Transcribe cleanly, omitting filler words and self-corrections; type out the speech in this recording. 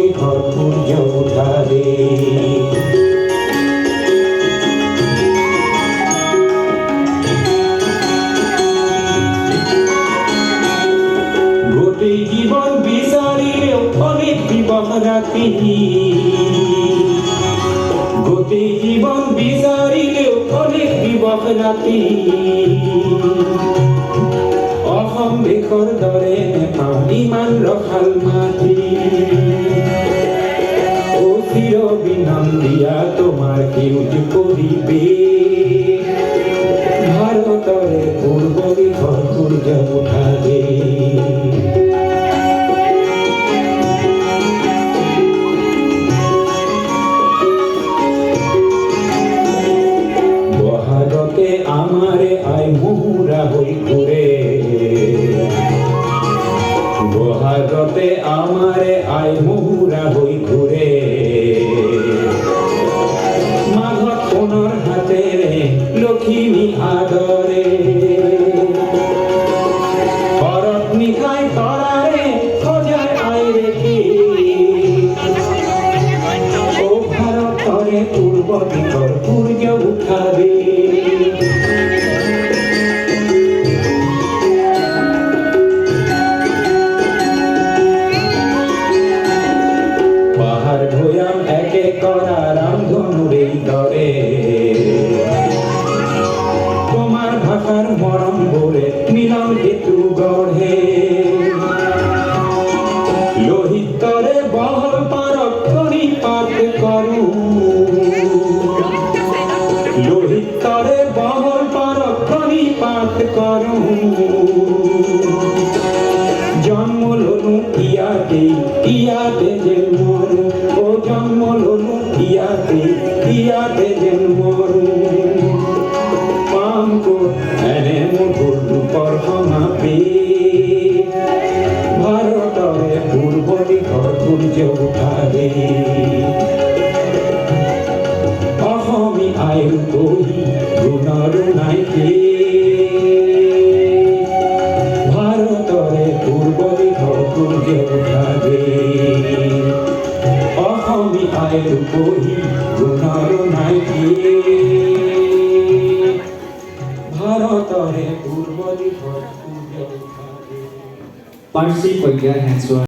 দিশৰ সূৰ্য উঠাৰে গোটেই জীৱন বিচাৰিলেও অনেক দিবস ৰাতি গোটেই জীৱন বিচাৰিলেও অনেক দিবস ৰাতি অসম দেশৰ দৰে নেপাওঁ ইমান ৰসাল মাটি চিৰ বিনন্দিয়া তোমাৰ সেউজ পৰিৱেশ ভাৰতৰে পূৰ্ব দিশৰ সূৰ্য উঠাৰে বহাগতে আমাৰে আই মুহুৰা হৈ ঘূৰে বহাগতে আমাৰে আই মুহুৰা হৈ ঘূৰে মাঘত সোণৰ হাতেৰে লখিমী আদৰে শৰৎ নিশাই তৰাৰে সজাই আইৰে ও ভাৰতৰে পূৰ্ব দিশৰ সূৰ্য উঠাৰে ভৈয়াম একে কৰা ৰামধনুৰে দৰে তোমাৰ ভাষাৰ মৰম বোৰে মিলন হেতু গঢ়ে লোহিতৰে বহল পাৰক কৰি পাত কৰো লোহিতৰে বহল পাৰক কৰি পাত কৰো জন্ম ললো ইয়াতে যেন মৰো ও জন্ম ললো ইয়াতে যেন মৰো পাম ক'ত এনে মধুৰ ৰূপৰ সমাপে ভাৰতৰে পূৰ্ব দিশৰ সূৰ্য উঠাৰে অসমী আইৰ বহি গুণৰো নাইকে ভাৰতৰে পূৰ্ব দিশৰ সূৰ্য উঠাৰে অসমী আইৰ বহি গুণৰো নাইকে ভাৰতৰে পূৰ্ব দিশৰ সূৰ্য উঠাৰে Parsi Pagya Handswa